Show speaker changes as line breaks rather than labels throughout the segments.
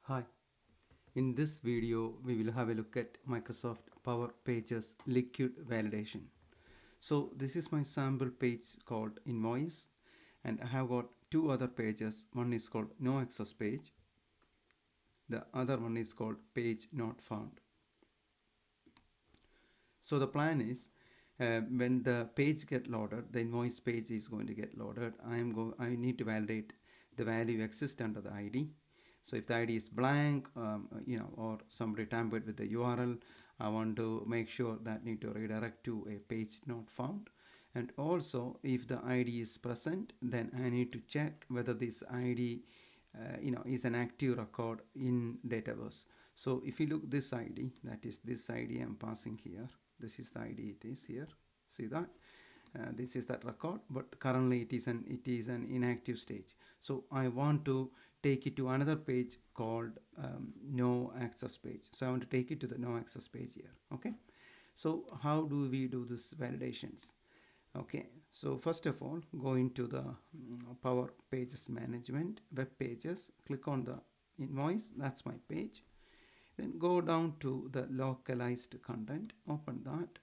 Hi, in this video we will have a look at Microsoft Power Pages liquid validation. So this is my sample page called invoice, and I have got two other pages. One is called no access page, the other one is called page not found. So the plan is when the page get loaded, the invoice page is going to get loaded. I need to validate the value exists under the ID. So if the ID is blank, or somebody tampered with the URL, I want to make sure that need to redirect to a page not found. And also, if the ID is present, then I need to check whether this ID, is an active record in Dataverse. So if you look this ID, that is this ID I'm passing here. This is the ID it is here. See that? This is that record, but currently it is an inactive stage. So I want to take it to another page called no access page. So I want to take it to the no access page here. Okay. So how do we do this validations? Okay, so first of all, go into the Power Pages Management, Web Pages, click on the invoice, that's my page. Then go down to the localized content, open that.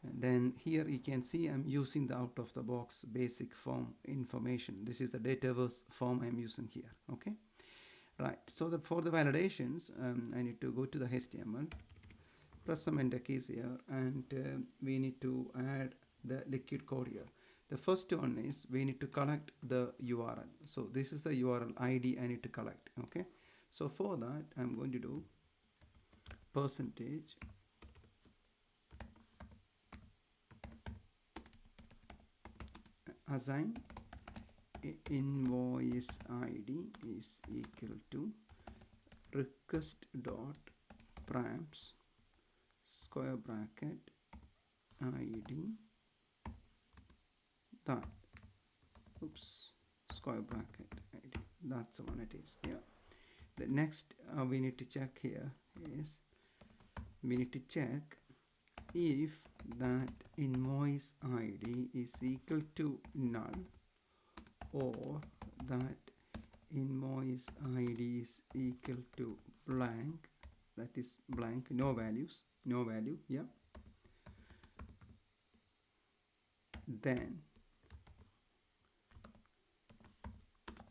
And then here you can see I'm using the out of the box basic form information. This is the Dataverse form I'm using here. Okay, right. So for the validations, I need to go to the HTML, press some enter keys here, and we need to add the liquid code here. The first one is we need to collect the URL. So this is the URL ID I need to collect. Okay, so for that I'm going to do percentage assign invoice ID is equal to request dot params square bracket ID that square bracket ID, that's the one it is. Yeah, the next we need to check here is we need to check if that invoice ID is equal to null or that invoice ID is equal to blank, that is blank, no values, no value. Yeah, then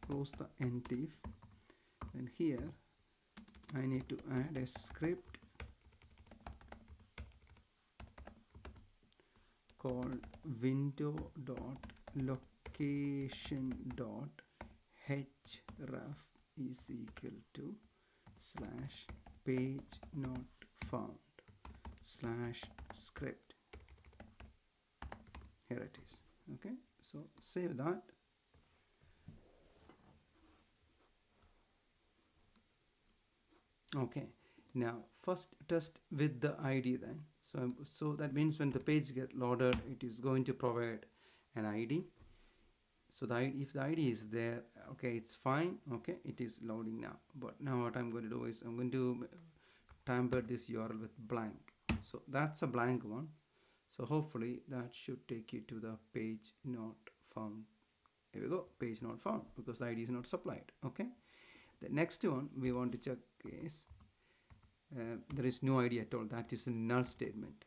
close the end if. And here I need to add a script called window.location.href is equal to / page not found / script. Here it is. Okay, so save that. Okay, now first test with the ID then. So that means when the page get loaded, it is going to provide an ID. So the ID, if the ID is there, okay, it's fine. Okay, it is loading now. But now what I'm going to do is I'm going to tamper this URL with blank. So that's a blank one. So hopefully that should take you to the page not found. Here we go, page not found, because the ID is not supplied. Okay, the next one we want to check is there is no ID at all. That is a null statement.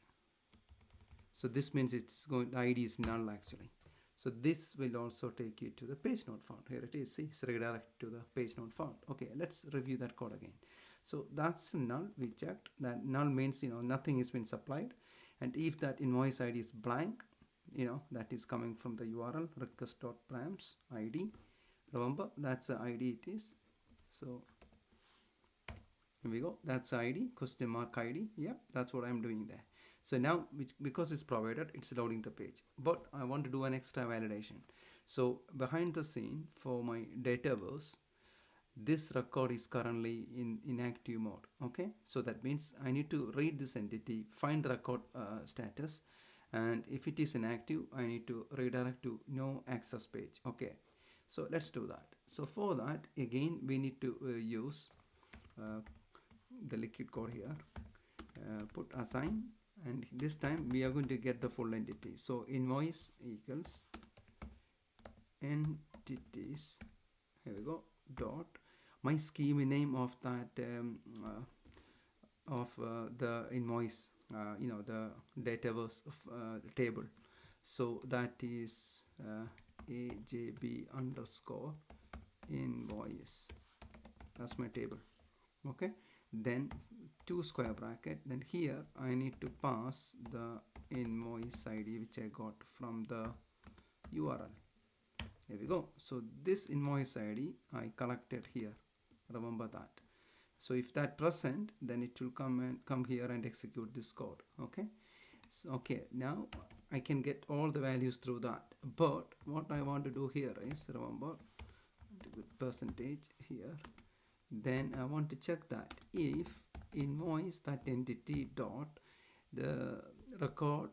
So this means it's going, the ID is null actually. So this will also take you to the page not found. Here it is. See, it's redirected to the page not found. Okay, let's review that code again. So that's null. We checked that null means nothing has been supplied, and if that invoice ID is blank, that is coming from the URL request.params ID. Remember, that's the ID it is. So here we go, that's ID, question mark ID. Yeah, that's what I'm doing there. So now because it's provided, it's loading the page, but I want to do an extra validation. So behind the scene for my Dataverse, this record is currently in inactive mode. Okay, so that means I need to read this entity, find the record status, and if it is inactive, I need to redirect to no access page. Okay, so let's do that. So for that, again we need to use the liquid code here, put assign, and this time we are going to get the full entity. So invoice equals entities, here we go, dot my scheme name of that the invoice, the Dataverse table. So that is AJB underscore invoice. That's my table. Okay, then 2 square bracket, then here I need to pass the invoice ID which I got from the URL. Here we go. So this invoice ID I collected here, remember that. So if that present, then it will come here and execute this code. Okay, so okay, now I can get all the values through that, but what I want to do here is, remember, percentage here, then I want to check that if invoice that entity dot the record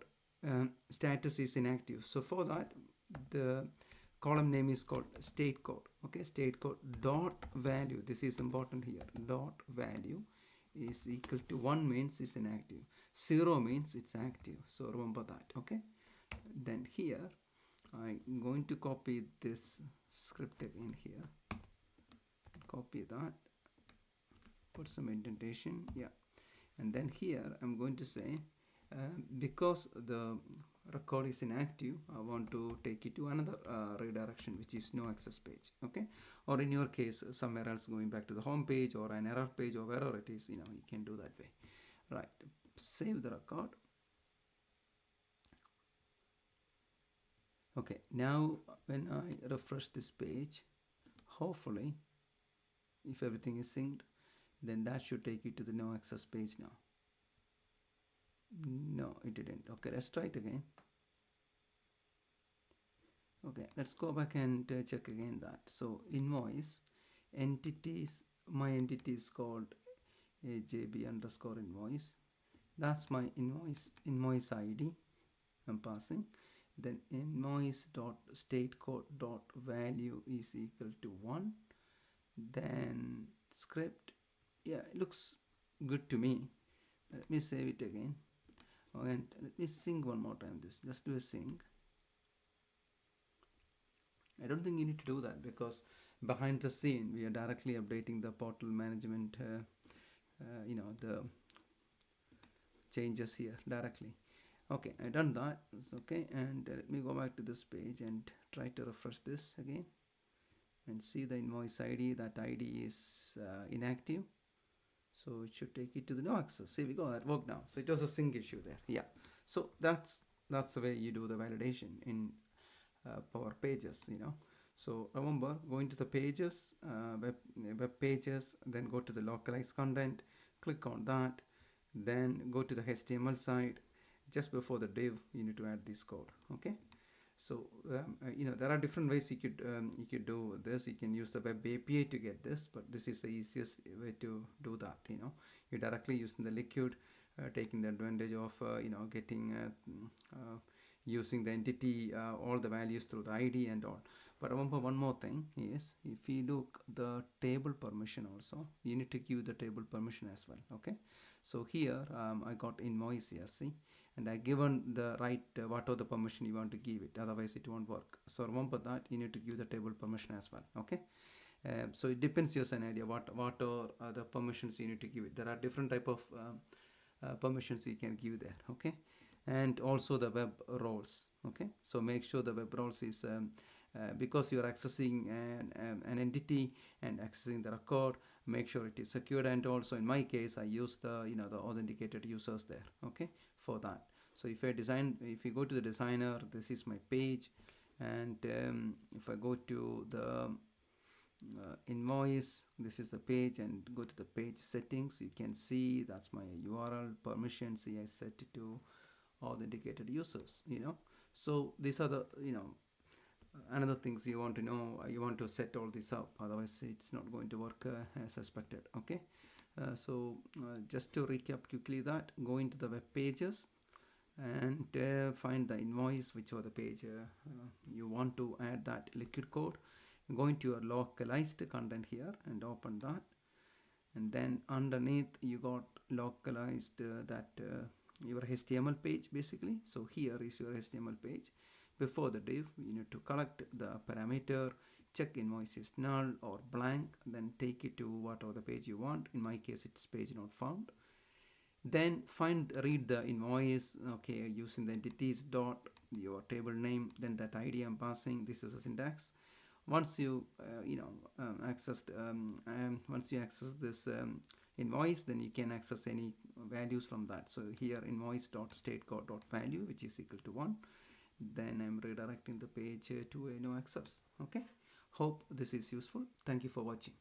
status is inactive. So for that, the column name is called state code. Okay, state code dot value, this is important here, dot value is equal to 1 means it's inactive, 0 means it's active. So remember that. Okay, then here I'm going to copy this script again here, copy that, put some indentation, yeah, and then here I'm going to say because the record is inactive, I want to take it to another redirection, which is no access page. Okay, or in your case somewhere else, going back to the home page or an error page or wherever it is, you can do that way. Right, save the record. Okay, now when I refresh this page, hopefully if everything is synced, then that should take you to the no access page now. No, it didn't. Okay, let's try it again. Okay, let's go back and check again that. So invoice entities, my entity is called AJB underscore invoice. That's my invoice ID I'm passing. Then invoice dot state code dot value is equal to 1. Then script, yeah, it looks good to me. Let me save it again. And let me sync one more time this. Let's do a sync. I don't think you need to do that, because behind the scene we are directly updating the portal management, the changes here directly. Okay, I done that. It's okay, and let me go back to this page and try to refresh this again and see the invoice ID. That ID is inactive, so it should take it to the no access. Here we go, that worked now. So it was a sync issue there. Yeah, so that's the way you do the validation in Power Pages. So remember, going to the pages, web pages, then go to the localized content, click on that, then go to the HTML side. Just before the div, you need to add this code. Okay, so there are different ways you could do this. You can use the web API to get this, but this is the easiest way to do that. You're directly using the liquid, taking the advantage of getting using the entity, all the values through the ID and all. But remember one more thing is, if you look the table permission also, you need to give the table permission as well. Okay, so here I got invoice here, see, and I given the right whatever the permission you want to give it, otherwise it won't work. So remember that you need to give the table permission as well. Okay, so it depends your scenario, what are the permissions you need to give it. There are different type of permissions you can give there. Okay, and also the web roles. Okay, so make sure the web roles is because you're accessing an entity and accessing the record, make sure it is secured. And also in my case, I use the the authenticated users there. Okay, for that. So if you go to the designer, this is my page, and if I go to the invoice, this is the page, and go to the page settings, you can see that's my URL permission. See, I set it to authenticated users. So these are the another things you want to know. You want to set all this up, otherwise it's not going to work as expected. Okay, so just to recap quickly, that go into the web pages and find the invoice, whichever the page you want to add that liquid code. Go into your localized content here and open that, and then underneath you got localized your HTML page basically. So here is your HTML page. Before the div, you need to collect the parameter, check invoice is null or blank, then take it to whatever the page you want. In my case, it's page not found. Then read the invoice, okay, using the entities dot your table name, then that ID I'm passing. This is a syntax. Once you once you access this invoice, then you can access any values from that. So here invoice dot state code dot value, which is equal to 1. Then I'm redirecting the page to a no access. Okay, hope this is useful. Thank you for watching.